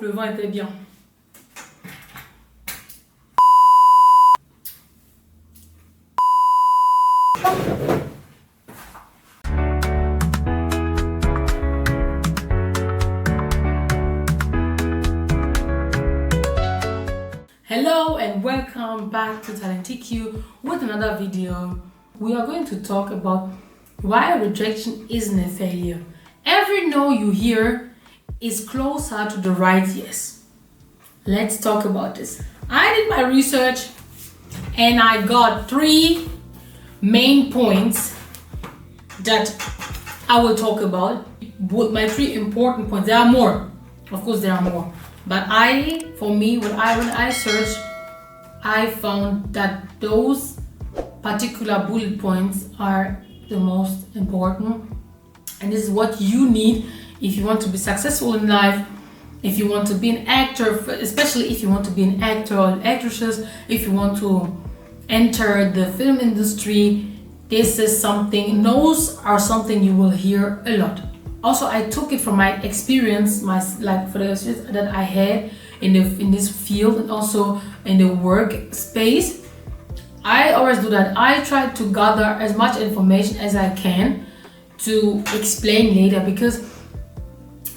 le vin était bien. Hello and welcome back to TalentTQ with another video. We are going to talk about why rejection isn't a failure. Every no you hear is closer to the right yes. Let's talk about this. I did my research and I got 3 main points that I will talk about. My 3 important points. There are more. Of course there are more. But when I searched, I found that those particular bullet points are the most important. And this is what you need if you want to be successful in life, if you want to be an actor, especially if you want to be an actor or an actress, if you want to enter the film industry. This is something, no's are something you will hear a lot. Also, I took it from my experience, for the experience that I had in this field and also in the workspace. I always do that. I try to gather as much information as I can to explain later, because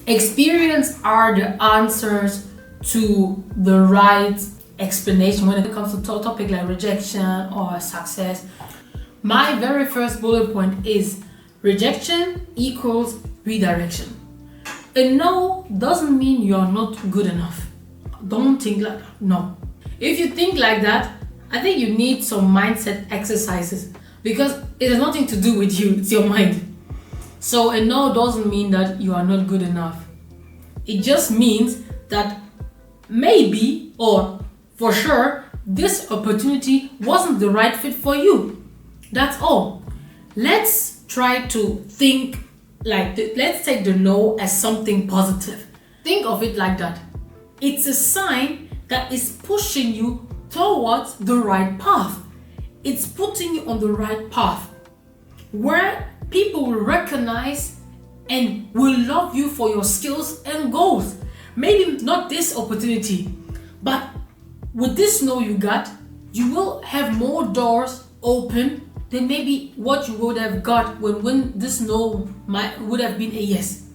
experience are the answers to the right explanation when it comes to a topic like rejection or success. My very first bullet point is rejection equals redirection. A no doesn't mean you're not good enough. Don't think like that. No. If you think like that, I think you need some mindset exercises, because it has nothing to do with you, it's your mind. So a no doesn't mean that you are not good enough. It just means that maybe or for sure this opportunity wasn't the right fit for you. That's all. Let's try to think let's take the no as something positive. Think of it like that. It's a sign that is pushing you towards the right path. It's putting you on the right path where people will recognize and will love you for your skills and goals. Maybe not this opportunity, but with this no you got, you will have more doors open than maybe what you would have got when this no would have been a yes.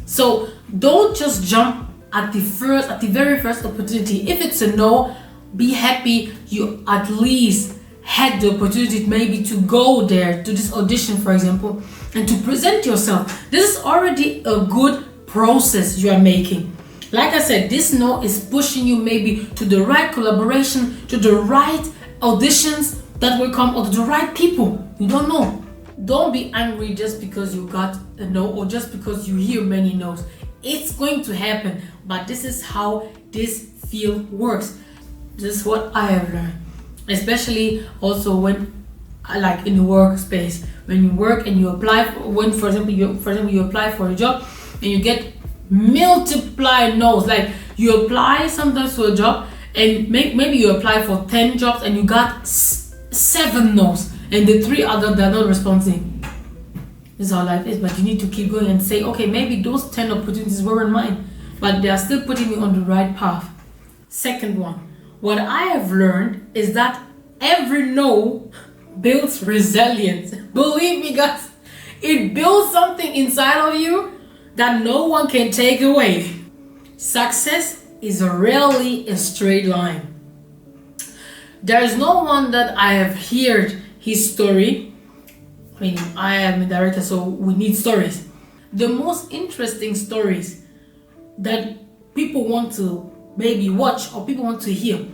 So don't just jump at the very first opportunity. If it's a no, be happy you at least had the opportunity maybe to go there to this audition, for example, and to present yourself. This is already a good process you are making. Like I said, this no is pushing you maybe to the right collaboration, to the right auditions that will come, or to the right people. You don't know. Don't be angry just because you got a no or just because you hear many no's. It's going to happen, but this is how this field works. This is what I have learned, especially also when, like in the workspace, when you work and you apply for example you apply for a job and you get multiply no's. Like you apply sometimes for a job and maybe you apply for 10 jobs and you got 7 no's and the 3 others they're not responding. This is how life is, but you need to keep going and say, okay, maybe those 10 opportunities weren't mine, but they are still putting me on the right path. Second one, what I have learned is that every no builds resilience. Believe me guys, it builds something inside of you that no one can take away. Success is rarely a straight line. There is no one that I have heard his story. I mean, I am a director, so we need stories. The most interesting stories that people want to maybe watch or people want to hear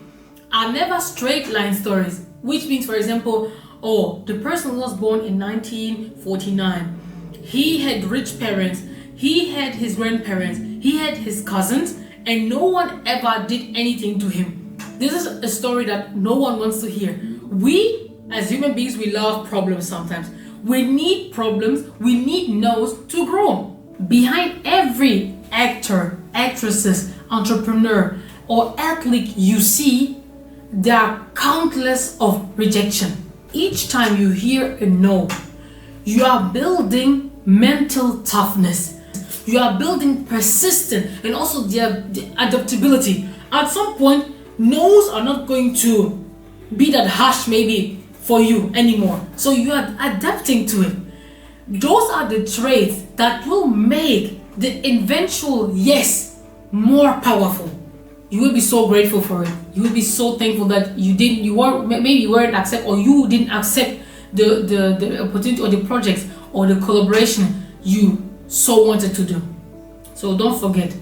are never straight line stories, which means, for example, the person was born in 1949. He had rich parents, he had his grandparents, he had his cousins, and no one ever did anything to him. This is a story that no one wants to hear. We, as human beings, we love problems sometimes. We need problems, we need no's to grow. Behind every actor, actresses, entrepreneur, or athlete you see, there are countless of rejection. Each time you hear a no, you are building mental toughness. You are building persistence and also the adaptability. At some point, no's are not going to be that harsh maybe for you anymore. So you are adapting to it. Those are the traits that will make the eventual yes more powerful. You will be so grateful for it. You will be so thankful that you weren't accept, or you didn't accept the opportunity or the project or the collaboration you so wanted to do. So don't forget,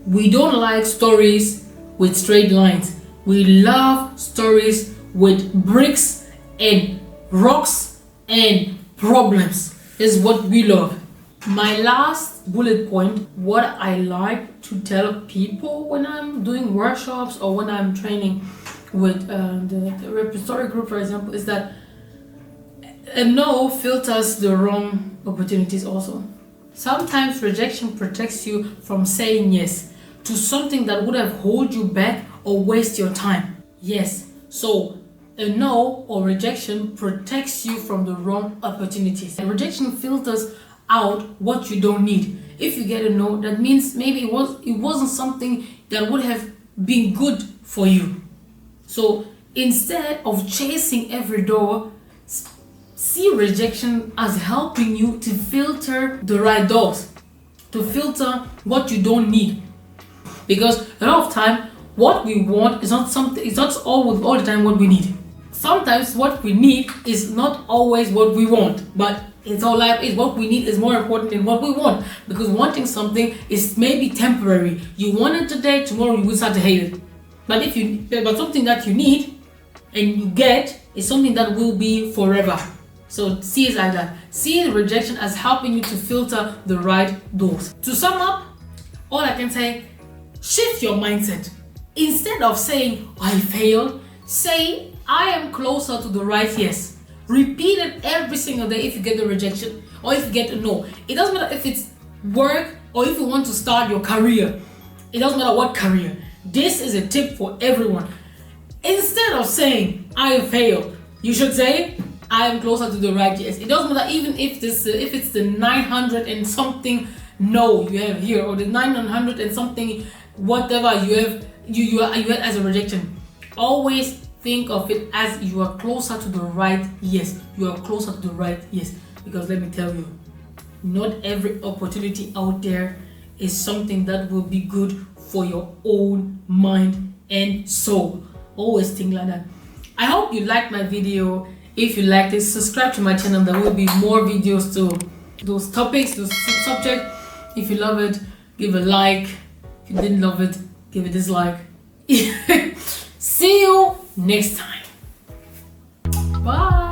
we don't like stories with straight lines. We love stories with bricks and rocks and problems. Is what we love. My last bullet point, what I like to tell people when I'm doing workshops or when I'm training with the repertory group, for example, is that a no filters the wrong opportunities also. Sometimes rejection protects you from saying yes to something that would have hold you back or waste your time. Yes, so a no or rejection protects you from the wrong opportunities. And rejection filters out what you don't need. If you get a no, that means maybe it wasn't something that would have been good for you. So instead of chasing every door, see rejection as helping you to filter the right doors, to filter what you don't need. Because a lot of time, what we want is not something. It's not all the time what we need. Sometimes what we need is not always what we want, but it's all life is what we need is more important than what we want, because wanting something is maybe temporary. You want it today, tomorrow you will start to hate it. But something that you need and you get is something that will be forever. So see it like that. See the rejection as helping you to filter the right doors. To sum up, all I can say, shift your mindset. Instead of saying I failed, say I am closer to the right yes. Repeat it every single day if you get the rejection or if you get a no. It doesn't matter if it's work or if you want to start your career. It doesn't matter what career. This is a tip for everyone. Instead of saying I failed, you should say I am closer to the right yes. It doesn't matter even if it's the 900 and something no you have here, or the 900 and something whatever you have you had as a rejection. Always think of it as you are closer to the right yes. You are closer to the right yes. Because let me tell you, not every opportunity out there is something that will be good for your own mind and soul. Always think like that. I hope you liked my video. If you liked it, subscribe to my channel. There will be more videos to those topics, those subjects. If you love it, give a like. If you didn't love it, give a dislike. See you next time. Bye.